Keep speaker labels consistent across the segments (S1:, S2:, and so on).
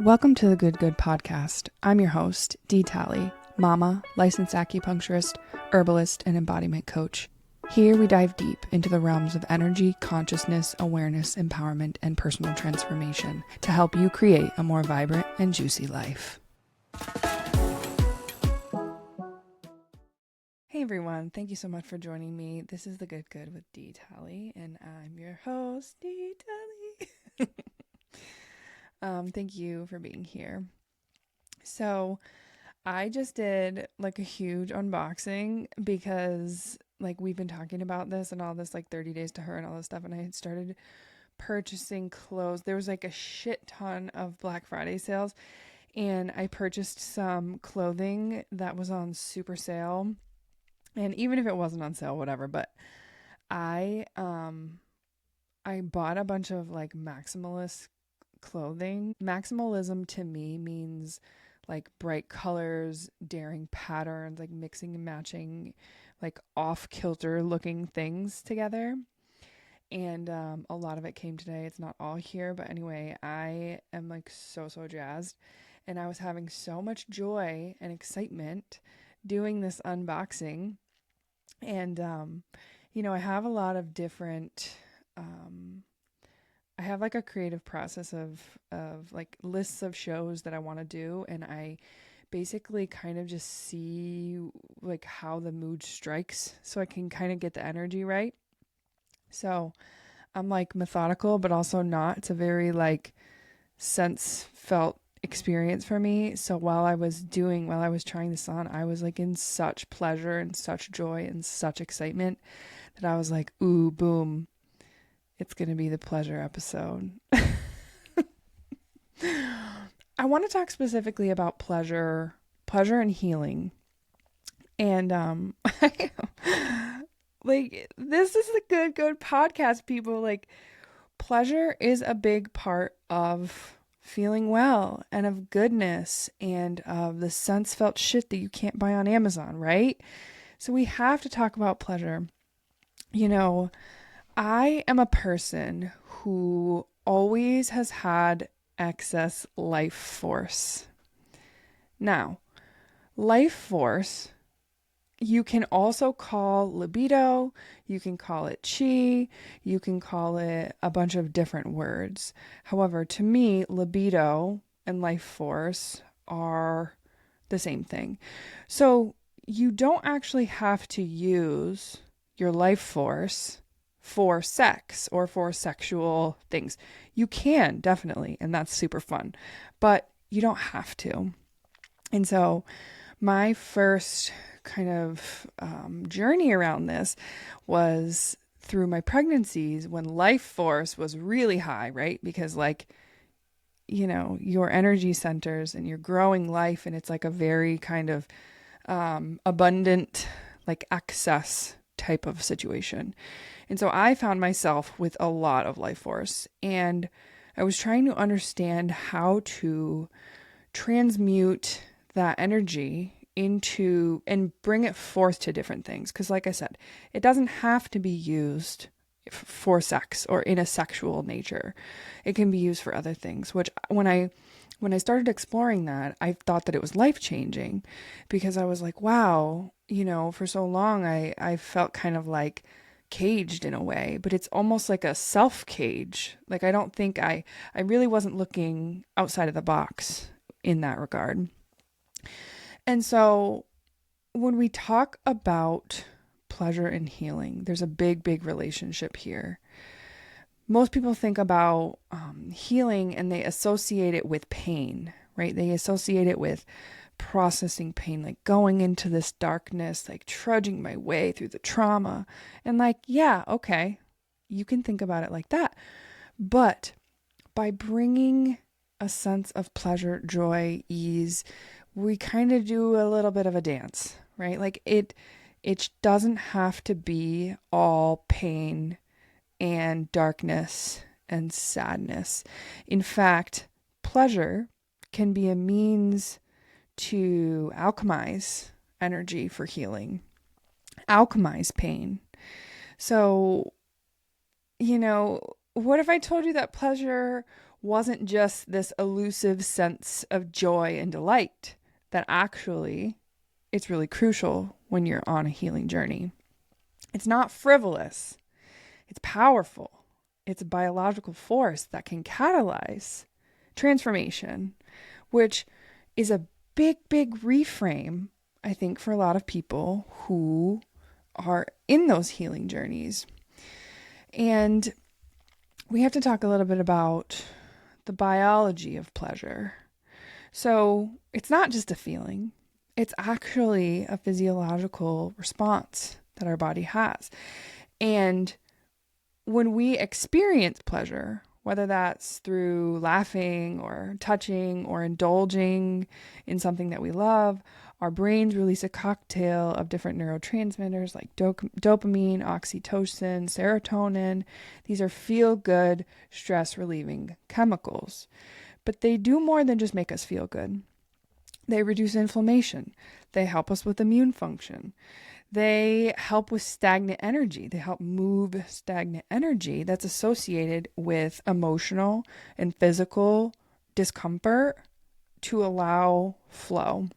S1: Welcome to the Good Good podcast. I'm your host, Dee Talley, mama, licensed acupuncturist, herbalist, and embodiment coach. Here we dive deep into the realms of energy, consciousness, awareness, empowerment, and personal transformation to help you create a more vibrant and juicy life. Hey everyone, thank you so much for joining me. This is the Good Good with Dee Talley, and I'm your host, Dee Talley. Thank you for being here. So I just did like a huge unboxing because like we've been talking about this and all this like 30 days to her and all this stuff, and I had started purchasing clothes. There was like a shit ton of Black Friday sales, and I purchased some clothing that was on super sale. And even if it wasn't on sale, whatever, but I bought a bunch of like maximalist clothing. Maximalism to me means like bright colors, daring patterns, like mixing and matching like off-kilter looking things together. And a lot of it came today. It's not all here, but anyway, I am like so jazzed, and I was having so much joy and excitement doing this unboxing. And I have a lot of different I have like a creative process of like lists of shows that I want to do, and I basically kind of just see like how the mood strikes so I can kind of get the energy right. So I'm like methodical, but also not. It's a very like sense felt experience for me. So while I was trying this on, I was like in such pleasure and such joy and such excitement that I was like, ooh, boom. It's going to be the pleasure episode. I want to talk specifically about pleasure and healing. And like this is the good podcast, people. Like pleasure is a big part of feeling well and of goodness and of the sense felt shit that you can't buy on Amazon, right? So we have to talk about pleasure. I am a person who always has had excess life force. Now, life force, you can also call libido, you can call it chi, you can call it a bunch of different words. However, to me, libido and life force are the same thing. So you don't actually have to use your life force for sex or for sexual things. You can definitely, and that's super fun, but you don't have to. And so my first kind of journey around this was through my pregnancies when life force was really high, right? Because your energy centers and you're growing life, and it's like a very kind of abundant, like excess type of situation. And so I found myself with a lot of life force, and I was trying to understand how to transmute that energy into and bring it forth to different things. Because like I said, it doesn't have to be used for sex or in a sexual nature. It can be used for other things, which when I started exploring that, I thought that it was life-changing, because I was like, wow, for so long I felt kind of like caged in a way, but it's almost like a self-cage. Like I don't think I really wasn't looking outside of the box in that regard. And so when we talk about pleasure and healing, there's a big relationship here. Most people think about healing and they associate it with pain, right? They associate it with processing pain, like going into this darkness, like trudging my way through the trauma. And like, yeah, okay, you can think about it like that. But by bringing a sense of pleasure, joy, ease, we kind of do a little bit of a dance, right? Like it doesn't have to be all pain and darkness and sadness. In fact, pleasure can be a means to alchemize energy for healing, alchemize pain. So, what if I told you that pleasure wasn't just this elusive sense of joy and delight, that actually it's really crucial when you're on a healing journey. It's not frivolous, it's powerful. It's a biological force that can catalyze transformation, which is a big, big reframe, I think, for a lot of people who are in those healing journeys. And we have to talk a little bit about the biology of pleasure. So it's not just a feeling, it's actually a physiological response that our body has. And when we experience pleasure, whether that's through laughing or touching or indulging in something that we love, our brains release a cocktail of different neurotransmitters like dopamine, oxytocin, serotonin. These are feel-good, stress-relieving chemicals. But they do more than just make us feel good. They reduce inflammation. They help us with immune function. They help with stagnant energy. They help move stagnant energy that's associated with emotional and physical discomfort to allow flow.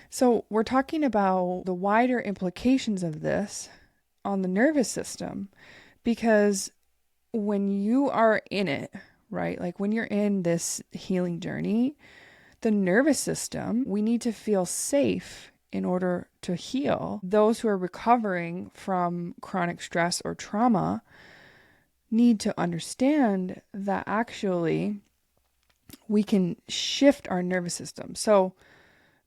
S1: So we're talking about the wider implications of this on the nervous system, because when you are in it, right, like when you're in this healing journey, the nervous system, we need to feel safe in order to heal. Those who are recovering from chronic stress or trauma need to understand that actually we can shift our nervous system. So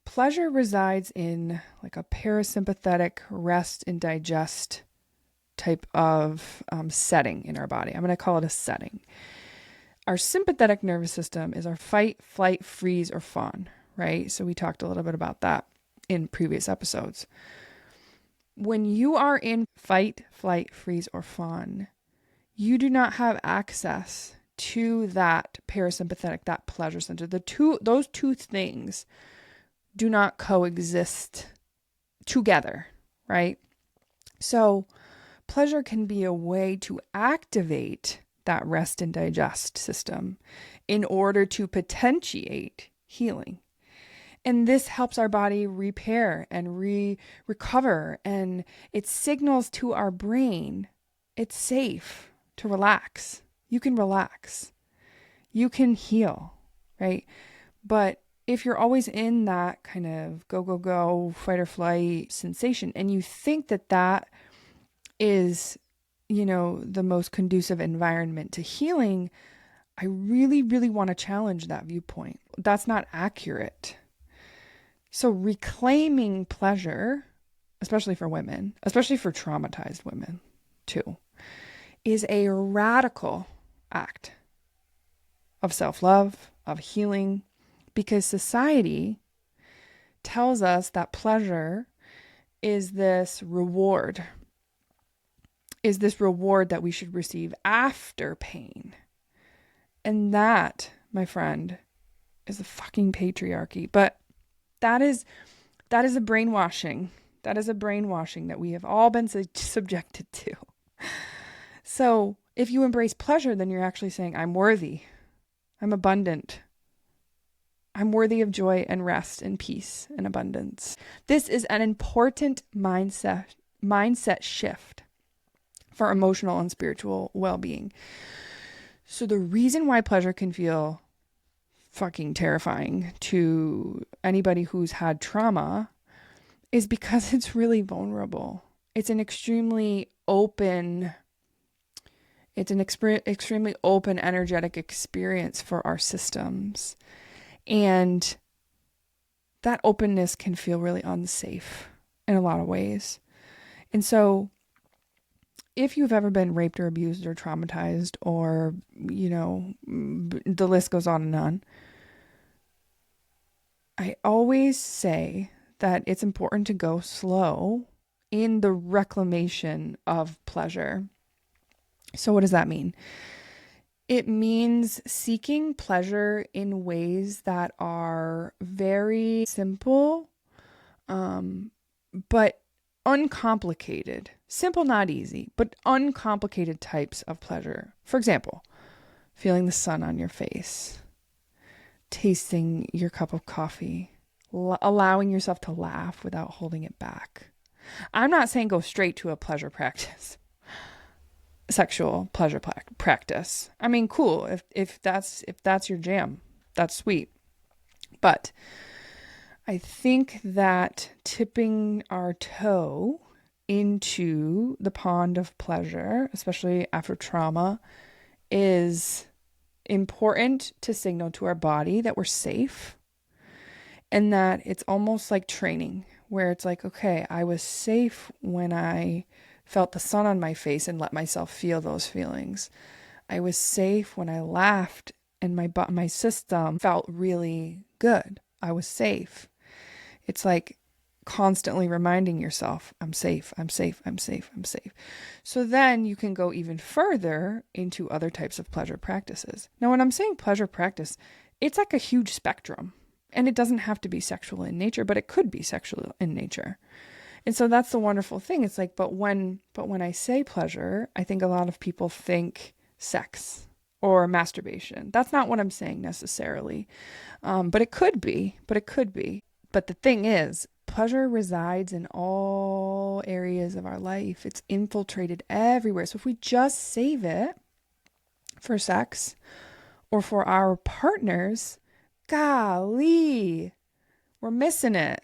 S1: pleasure resides in like a parasympathetic rest and digest type of setting in our body. I'm going to call it a setting. Our sympathetic nervous system is our fight, flight, freeze, or fawn, right? So we talked a little bit about that in previous episodes. When you are in fight, flight, freeze, or fawn, you do not have access to that parasympathetic, that pleasure center. Those two things do not coexist together, right? So pleasure can be a way to activate that rest and digest system in order to potentiate healing. And this helps our body repair and recover, and it signals to our brain it's safe to relax. You can relax. You can heal, right? But if you're always in that kind of go, go, go, fight or flight sensation, and you think that that is, the most conducive environment to healing, I really, really want to challenge that viewpoint. That's not accurate. So reclaiming pleasure, especially for women, especially for traumatized women too, is a radical act of self-love, of healing, because society tells us that pleasure is this reward that we should receive after pain. And that, my friend, is a fucking patriarchy. But that is a brainwashing. That is a brainwashing that we have all been subjected to. So if you embrace pleasure, then you're actually saying, I'm worthy. I'm abundant. I'm worthy of joy and rest and peace and abundance. This is an important mindset shift for emotional and spiritual well-being. So the reason why pleasure can feel fucking terrifying to anybody who's had trauma is because it's really vulnerable. It's an extremely open energetic experience for our systems. And that openness can feel really unsafe in a lot of ways. And so if you've ever been raped or abused or traumatized, or, the list goes on and on, I always say that it's important to go slow in the reclamation of pleasure. So what does that mean? It means seeking pleasure in ways that are very simple, but uncomplicated. Simple, not easy, but uncomplicated types of pleasure. For example, feeling the sun on your face, tasting your cup of coffee, allowing yourself to laugh without holding it back. I'm not saying go straight to a pleasure practice, sexual pleasure practice. I mean, cool. If that's your jam, that's sweet. But I think that tipping our toe into the pond of pleasure, especially after trauma, is important to signal to our body that we're safe, and that it's almost like training, where it's like, okay, I was safe when I felt the sun on my face and let myself feel those feelings. I was safe when I laughed and my system felt really good. I was safe. It's like constantly reminding yourself, I'm safe, I'm safe, I'm safe, I'm safe. So then you can go even further into other types of pleasure practices. Now, when I'm saying pleasure practice, it's like a huge spectrum, and it doesn't have to be sexual in nature, but it could be sexual in nature. And so that's the wonderful thing. It's like, but when I say pleasure, I think a lot of people think sex or masturbation. That's not what I'm saying necessarily. But it could be. But the thing is, pleasure resides in all areas of our life. It's infiltrated everywhere. So if we just save it for sex or for our partners, golly, we're missing it.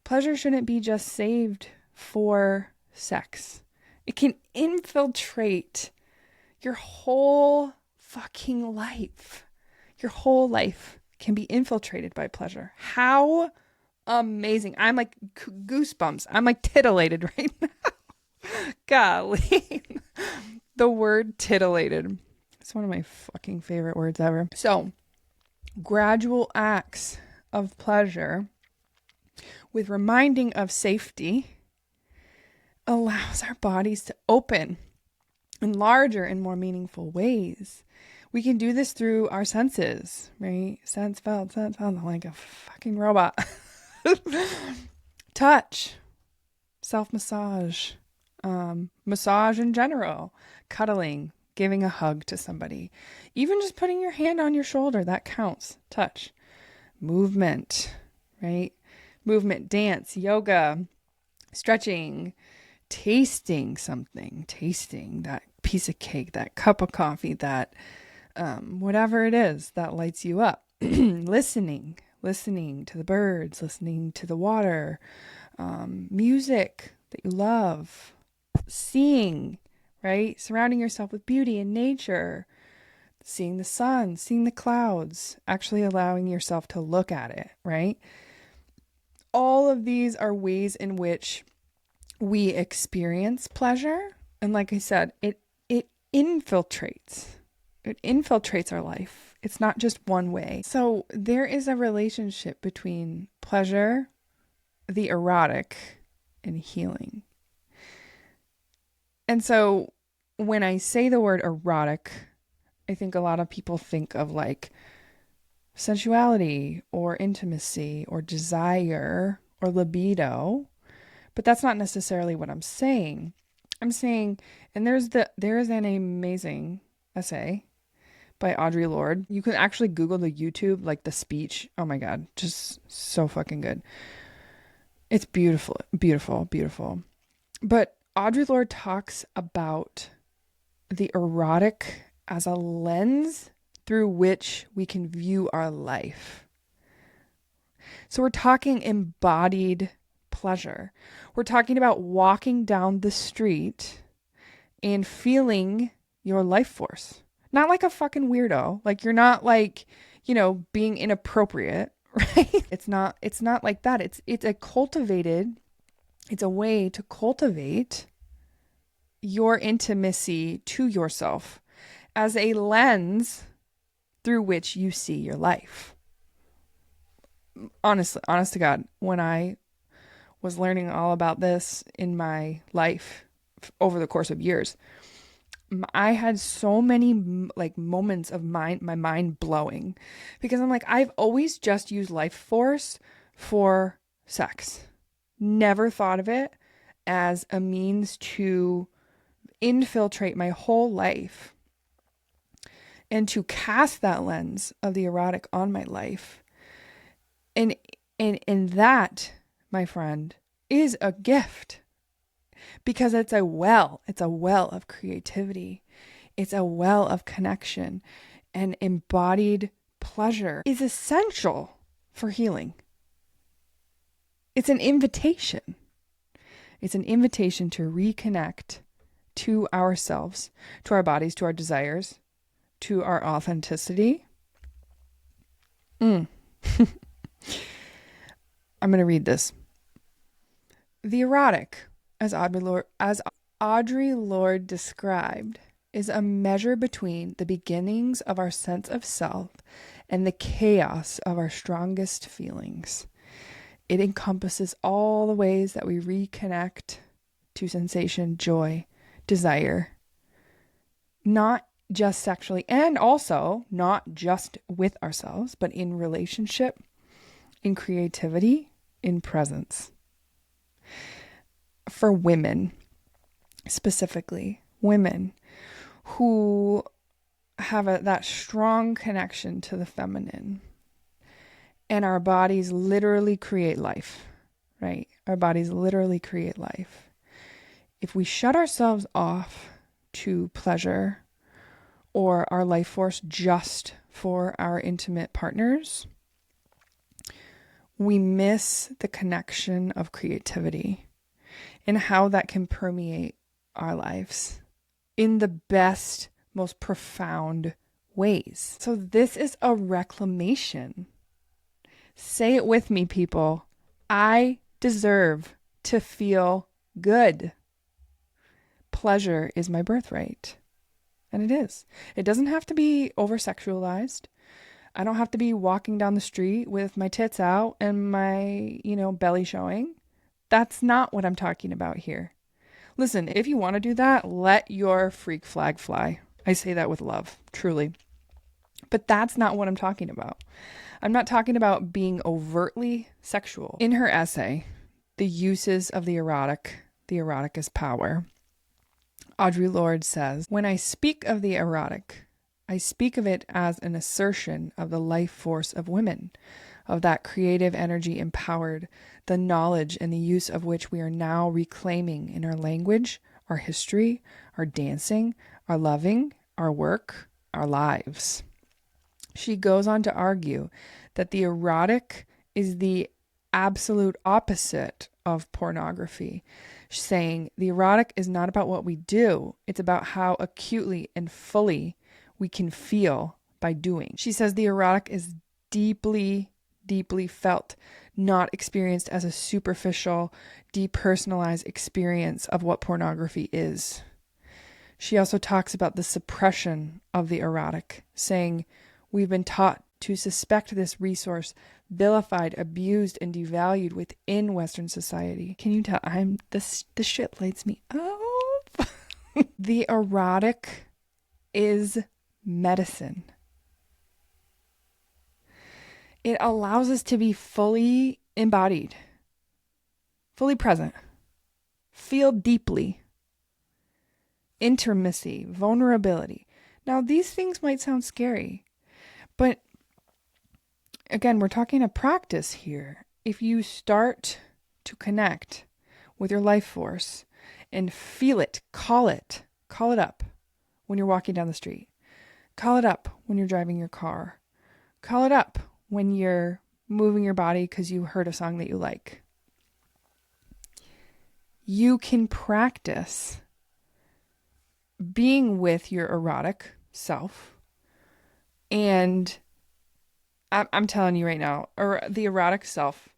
S1: Pleasure shouldn't be just saved for sex. It can infiltrate your whole fucking life. Your whole life can be infiltrated by pleasure. How amazing. I'm like goosebumps. I'm like titillated right now. Golly. The word titillated. It's one of my fucking favorite words ever. So, gradual acts of pleasure with reminding of safety allows our bodies to open in larger and more meaningful ways. We can do this through our senses, right? Sense felt, I'm like a fucking robot. Touch, self-massage, massage in general, cuddling, giving a hug to somebody, even just putting your hand on your shoulder, that counts. Touch, movement, right? Movement, dance, yoga, stretching, tasting something, tasting that piece of cake, that cup of coffee, that whatever it is that lights you up. Listening to the birds, listening to the water, music that you love, seeing, right? Surrounding yourself with beauty and nature, seeing the sun, seeing the clouds, actually allowing yourself to look at it, right? All of these are ways in which we experience pleasure. And like I said, it infiltrates. It infiltrates our life. It's not just one way. So there is a relationship between pleasure, the erotic, and healing. And so when I say the word erotic, I think a lot of people think of like sensuality or intimacy or desire or libido, but that's not necessarily what I'm saying. I'm saying, and there is an amazing essay by Audre Lorde. You can actually Google the YouTube, like the speech. Oh my God, just so fucking good. It's beautiful, beautiful, beautiful. But Audre Lorde talks about the erotic as a lens through which we can view our life. So we're talking embodied pleasure. We're talking about walking down the street and feeling your life force. Not like a fucking weirdo. Like you're not like, being inappropriate, right? It's not like that. It's a way to cultivate your intimacy to yourself as a lens through which you see your life. Honest to God, when I was learning all about this in my life over the course of years, I had so many like moments of my mind blowing, because I'm like, I've always just used life force for sex. Never thought of it as a means to infiltrate my whole life and to cast that lens of the erotic on my life. And that, my friend, is a gift, because it's a well of creativity. It's a well of connection, and embodied pleasure is essential for healing. It's an invitation. It's an invitation to reconnect to ourselves, to our bodies, to our desires, to our authenticity. I'm going to read this. The erotic, as Audre Lorde described, is a measure between the beginnings of our sense of self and the chaos of our strongest feelings. It encompasses all the ways that we reconnect to sensation, joy, desire, not just sexually, and also not just with ourselves, but in relationship, in creativity, in presence. For women, specifically, women who have that strong connection to the feminine, and our bodies literally create life, right? Our bodies literally create life. If we shut ourselves off to pleasure or our life force just for our intimate partners, we miss the connection of creativity and how that can permeate our lives in the best, most profound ways. So this is a reclamation. Say it with me, people. I deserve to feel good. Pleasure is my birthright. And it is. It doesn't have to be over-sexualized. I don't have to be walking down the street with my tits out and my, belly showing. That's not what I'm talking about here. Listen, if you want to do that, let your freak flag fly. I say that with love, truly. But that's not what I'm talking about. I'm not talking about being overtly sexual. In her essay, The Uses of the Erotic is Power, Audre Lorde says, "When I speak of the erotic, I speak of it as an assertion of the life force of women, of that creative energy empowered, the knowledge and the use of which we are now reclaiming in our language, our history, our dancing, our loving, our work, our lives." She goes on to argue that the erotic is the absolute opposite of pornography, saying the erotic is not about what we do, it's about how acutely and fully we can feel by doing. She says the erotic is deeply, deeply felt, not experienced as a superficial, depersonalized experience of what pornography is. She also talks about the suppression of the erotic, saying we've been taught to suspect this resource vilified, abused, and devalued within Western society. Can you tell this shit lights me up? The erotic is medicine. It allows us to be fully embodied, fully present, feel deeply, intimacy, vulnerability. Now, these things might sound scary, but again, we're talking a practice here. If you start to connect with your life force and feel it call it up when you're walking down the street. Call it up when you're driving your car. Call it up when you're moving your body because you heard a song that you like. You can practice being with your erotic self. And I'm telling you right now, the erotic self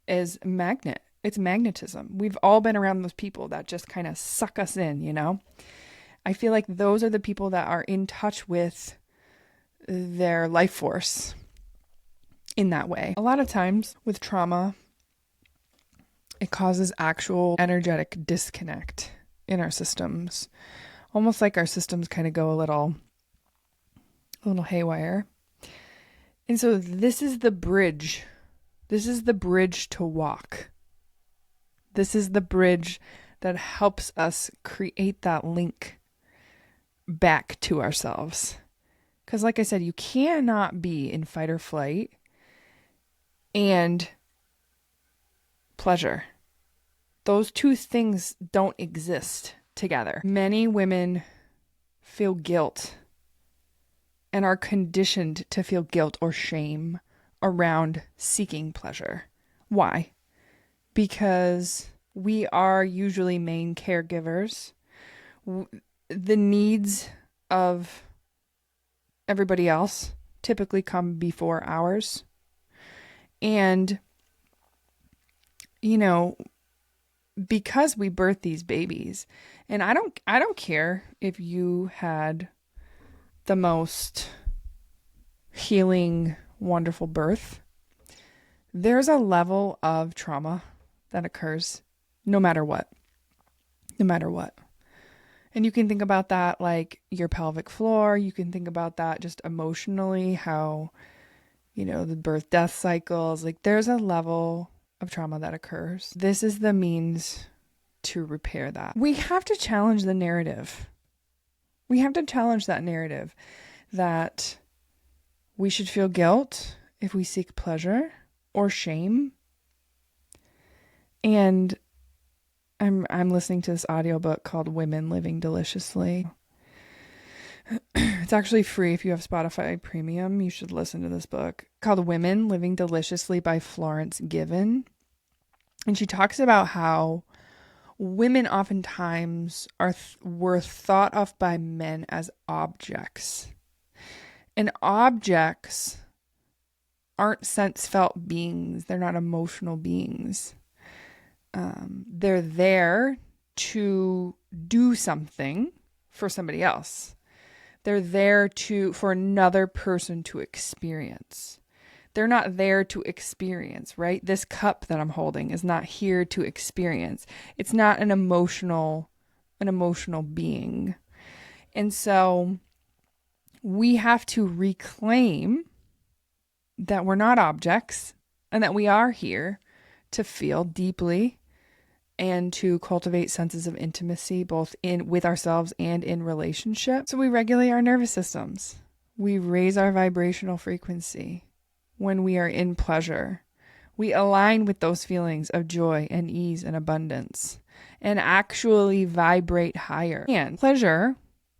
S1: is magnet. It's magnetism. We've all been around those people that just kind of suck us in, I feel like those are the people that are in touch with their life force in that way. A lot of times with trauma, it causes actual energetic disconnect in our systems. Almost like our systems kind of go a little haywire. And so this is the bridge. This is the bridge to walk. This is the bridge that helps us create that link back to ourselves Because like I said, you cannot be in fight or flight and pleasure. Those two things don't exist together. Many women feel guilt and are conditioned to feel guilt or shame around seeking pleasure. Why? Because we are usually main caregivers. The needs of everybody else typically come before ours. And, because we birth these babies, and I don't care if you had the most healing, wonderful birth. There's a level of trauma that occurs no matter what. No matter what. And you can think about that like your pelvic floor. You can think about that just emotionally, how, the birth death cycles. Like there's a level of trauma that occurs. This is the means to repair that. We have to challenge the narrative. We have to challenge that narrative that we should feel guilt if we seek pleasure or shame. And I'm listening to this audiobook called Women Living Deliciously. It's actually free if you have Spotify Premium. You should listen to this book called Women Living Deliciously by Florence Given. And she talks about how women oftentimes were thought of by men as objects. And objects aren't sense-felt beings. They're not emotional beings. They're there to do something for somebody else. They're there for another person to experience. They're not there to experience, right? This cup that I'm holding is not here to experience. It's not an emotional being. And so we have to reclaim that we're not objects and that we are here to feel deeply and to cultivate senses of intimacy, both with ourselves and in relationship. So we regulate our nervous systems. We raise our vibrational frequency when we are in pleasure. We align with those feelings of joy and ease and abundance and actually vibrate higher. And pleasure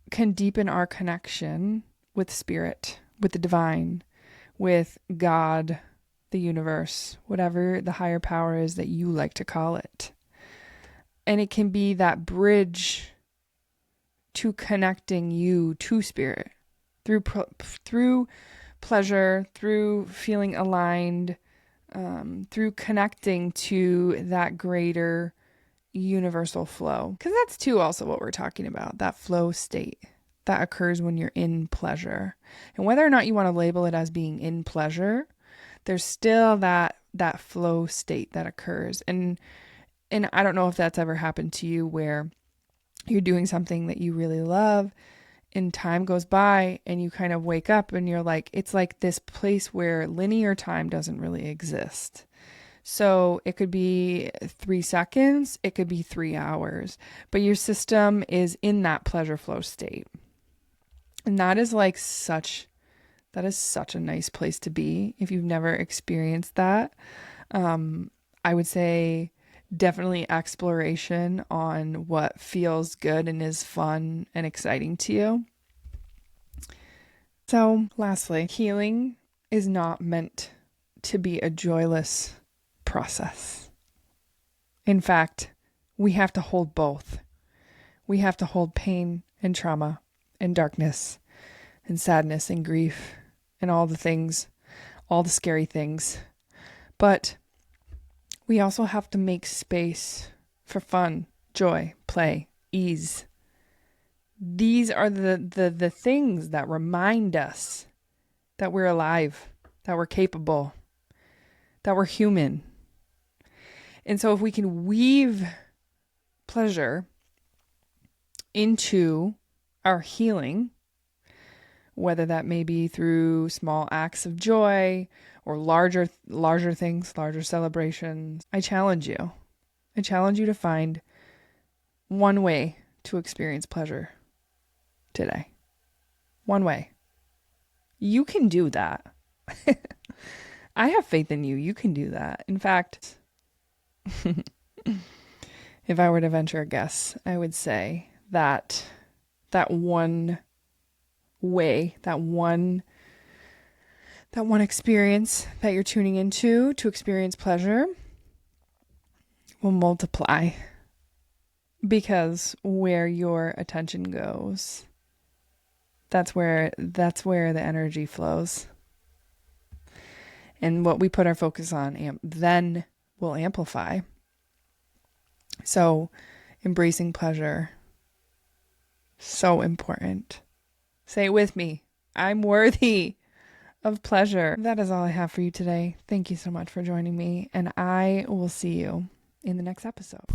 S1: can deepen our connection with spirit, with the divine, with God, the universe, whatever the higher power is that you like to call it. And it can be that bridge to connecting you to spirit through pleasure, through feeling aligned, through connecting to that greater universal flow. Because that's too also what we're talking about, that flow state that occurs when you're in pleasure. And whether or not you want to label it as being in pleasure, there's still that flow state that occurs. And I don't know if that's ever happened to you where you're doing something that you really love and time goes by and you kind of wake up and you're like, it's like this place where linear time doesn't really exist. So it could be 3 seconds, it could be 3 hours, but your system is in that pleasure flow state. And that is such a nice place to be. If you've never experienced that, I would say definitely exploration on what feels good and is fun and exciting to you. So lastly, healing is not meant to be a joyless process. In fact, we have to hold both. We have to hold pain and trauma and darkness and sadness and grief and all the things, all the scary things. But we also have to make space for fun, joy, play, ease. These are the things that remind us that we're alive, that we're capable, that we're human. And so if we can weave pleasure into our healing, whether that may be through small acts of joy or larger things, larger celebrations, I challenge you. I challenge you to find one way to experience pleasure today. One way. You can do that. I have faith in you. You can do that. In fact, if I were to venture a guess, I would say that that one way, that one experience that you're tuning into to experience pleasure will multiply, because where your attention goes, that's where the energy flows. And what we put our focus on then will amplify. So embracing pleasure, so important. Say it with me. I'm worthy of pleasure. That is all I have for you today. Thank you so much for joining me, and I will see you in the next episode.